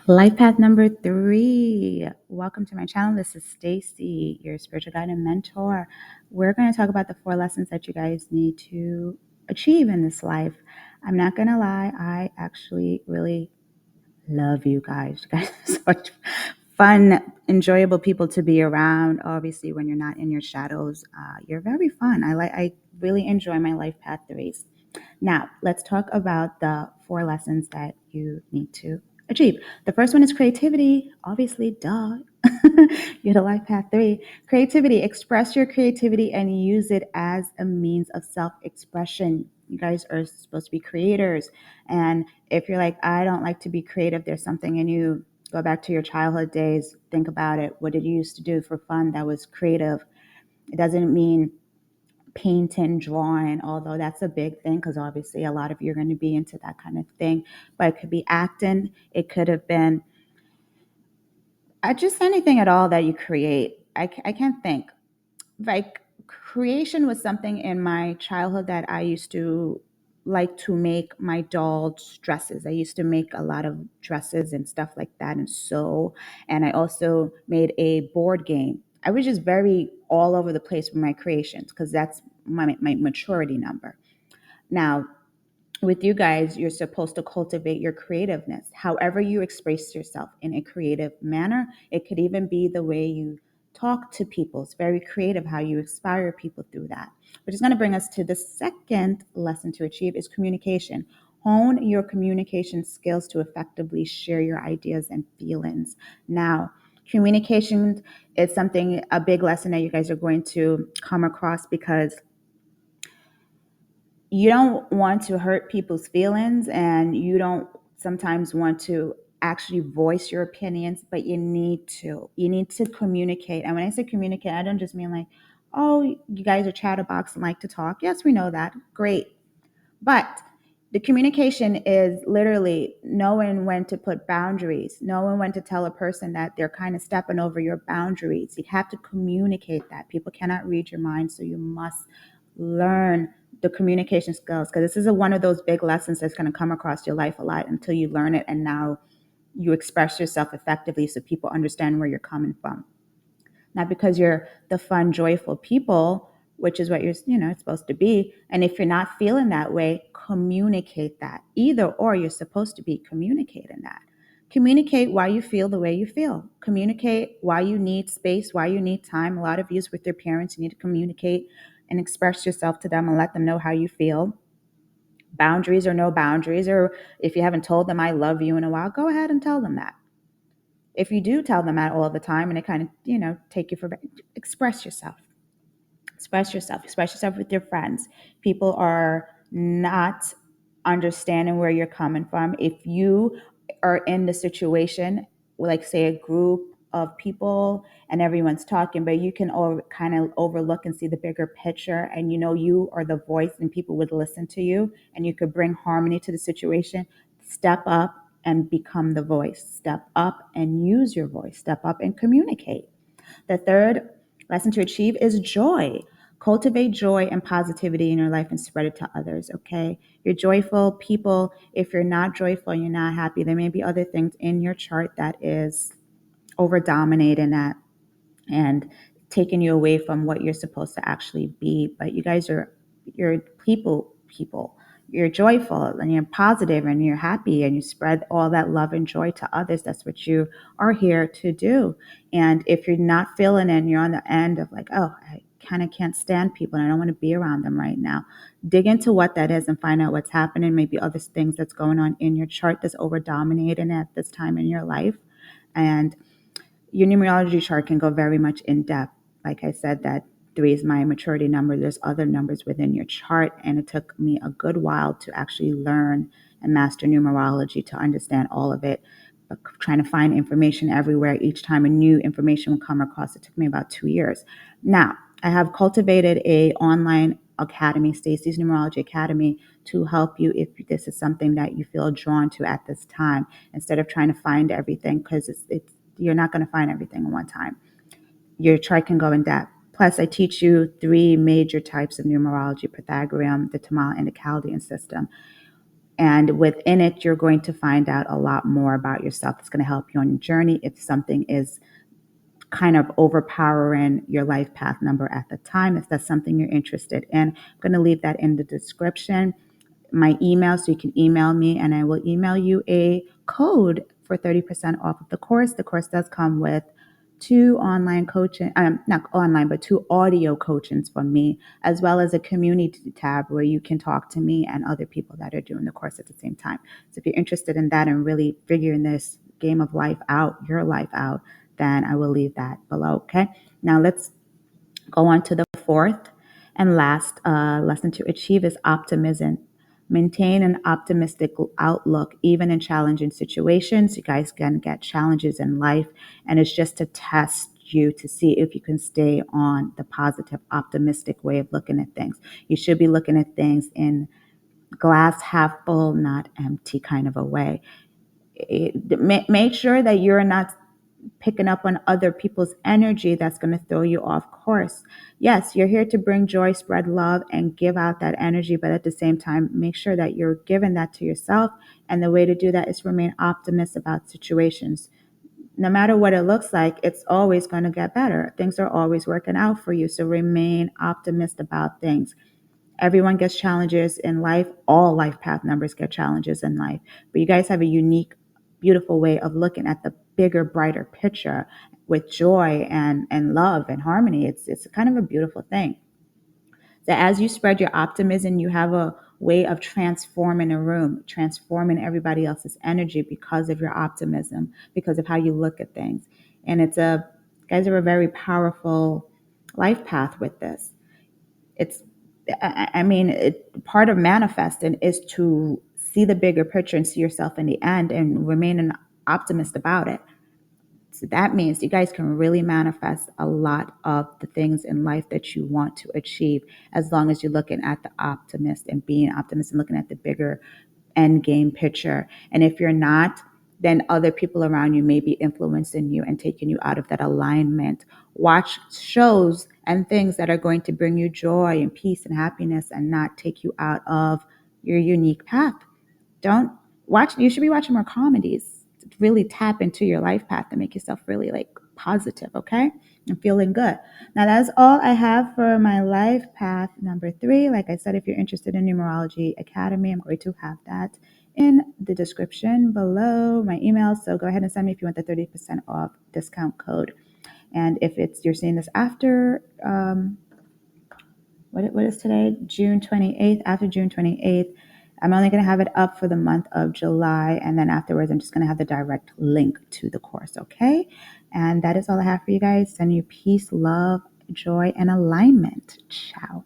Life path number 3. Welcome to my channel. This is Stacy, your spiritual guide and mentor. We're going to talk about the 4 lessons that you guys need to achieve in this life. I'm not going to lie, I actually really love you guys. You guys are such fun, enjoyable people to be around. Obviously, when you're not in your shadows, you're very fun. I really enjoy my life path 3s. Now, let's talk about the 4 lessons that you need to achieve. The first one is creativity. Obviously, duh. You're the life path 3. Creativity. Express your creativity and use it as a means of self-expression. You guys are supposed to be creators. And if you're like, I don't like to be creative, there's something in you, go back to your childhood days. Think about it. What did you used to do for fun that was creative? It doesn't mean painting, drawing, although that's a big thing because obviously a lot of you are going to be into that kind of thing. But it could be acting. It could have been just anything at all that you create. I can't think. Like creation was something in my childhood that I used to like to make my dolls dresses. I used to make a lot of dresses and stuff like that and sew. And I also made a board game. I was just very all over the place with my creations because that's my maturity number. Now, with you guys, you're supposed to cultivate your creativeness. However, you express yourself in a creative manner. It could even be the way you talk to people. It's very creative how you inspire people through that. Which is going to bring us to the second lesson to achieve is communication. Hone your communication skills to effectively share your ideas and feelings. Now, communication is something, a big lesson that you guys are going to come across because you don't want to hurt people's feelings and you don't sometimes want to actually voice your opinions, but you need to communicate. And when I say communicate, I don't just mean like, oh, you guys are chatterbox and like to talk. Yes, we know that, great. But the communication is literally knowing when to put boundaries, knowing when to tell a person that they're kind of stepping over your boundaries. You have to communicate that. People cannot read your mind, so you must learn the communication skills because this is one of those big lessons that's going to come across your life a lot until you learn it and now you express yourself effectively so people understand where you're coming from. Not because you're the fun, joyful people, which is what it's supposed to be. And if you're not feeling that way, communicate that. Either or, you're supposed to be communicating that. Communicate why you feel the way you feel. Communicate why you need space, why you need time. A lot of you with your parents, you need to communicate and express yourself to them and let them know how you feel. Boundaries or no boundaries, or if you haven't told them I love you in a while, go ahead and tell them that. If you do tell them that all the time and it kind of, take you for, express yourself. Express yourself with your friends. People are not understanding where you're coming from. If you are in the situation, like say a group of people and everyone's talking, but you can kind of overlook and see the bigger picture, and you are the voice and people would listen to you and you could bring harmony to the situation, step up and become the voice. Step up and use your voice. Step up and communicate. The third lesson to achieve is joy. Cultivate joy and positivity in your life and spread it to others, okay? You're joyful people. If you're not joyful and you're not happy, there may be other things in your chart that is over dominating that and taking you away from what you're supposed to actually be. But you're people. You're joyful and you're positive and you're happy and you spread all that love and joy to others. That's what you are here to do. And if you're not feeling it and you're on the end of like, oh, I kind of can't stand people and I don't want to be around them right now, dig into what that is and find out what's happening. Maybe other things that's going on in your chart that's over dominating at this time in your life. And your numerology chart can go very much in depth. Like I said, that 3 is my maturity number. There's other numbers within your chart, and it took me a good while to actually learn and master numerology to understand all of it. But trying to find information everywhere, each time a new information will come across, it took me about 2 years. Now, I have cultivated a online academy, Stacy's Numerology Academy, to help you if this is something that you feel drawn to at this time, instead of trying to find everything, because you're not going to find everything in one time. Your chart can go in depth. Plus, I teach you 3 major types of numerology: Pythagorean, the Tamil, and the Chaldean system. And within it, you're going to find out a lot more about yourself. It's going to help you on your journey if something is kind of overpowering your life path number at the time, if that's something you're interested in. I'm going to leave that in the description, my email, so you can email me, and I will email you a code for 30% off of the course. The course does come with two online coaching, not online, but two audio coachings from me, as well as a community tab where you can talk to me and other people that are doing the course at the same time. So if you're interested in that and really figuring this game of life out, your life out, then I will leave that below. Okay. Now let's go on to the fourth and last lesson to achieve is optimism. Maintain an optimistic outlook, even in challenging situations. You guys can get challenges in life, and it's just to test you to see if you can stay on the positive, optimistic way of looking at things. You should be looking at things in glass half full, not empty kind of a way. Make sure that you're not picking up on other people's energy that's going to throw you off course. Yes, you're here to bring joy, spread love, and give out that energy, but at the same time, make sure that you're giving that to yourself. And the way to do that is remain optimistic about situations. No matter what it looks like, it's always going to get better. Things are always working out for you. So remain optimistic about things. Everyone gets challenges in life. All life path numbers get challenges in life. But you guys have a unique, beautiful way of looking at the bigger, brighter picture with joy and love and harmony. It's kind of a beautiful thing. So as you spread your optimism, you have a way of transforming a room, transforming everybody else's energy because of your optimism, because of how you look at things. And guys are a very powerful life path with this. It's part of manifesting is to see the bigger picture and see yourself in the end and remain an optimist about it. So that means you guys can really manifest a lot of the things in life that you want to achieve, as long as you're looking at the optimist and being optimist and looking at the bigger end game picture. And if you're not, then other people around you may be influencing you and taking you out of that alignment. Watch shows and things that are going to bring you joy and peace and happiness and not take you out of your unique path. Don't watch, you should be watching more comedies to really tap into your life path and make yourself really like positive, okay? And feeling good. Now that's all I have for my life path number 3. Like I said, if you're interested in Numerology Academy, I'm going to have that in the description below, my email. So go ahead and send me if you want the 30% off discount code. And if you're seeing this after what is today? June 28th. After June 28th, I'm only going to have it up for the month of July. And then afterwards, I'm just going to have the direct link to the course. Okay. And that is all I have for you guys. Sending you peace, love, joy, and alignment. Ciao.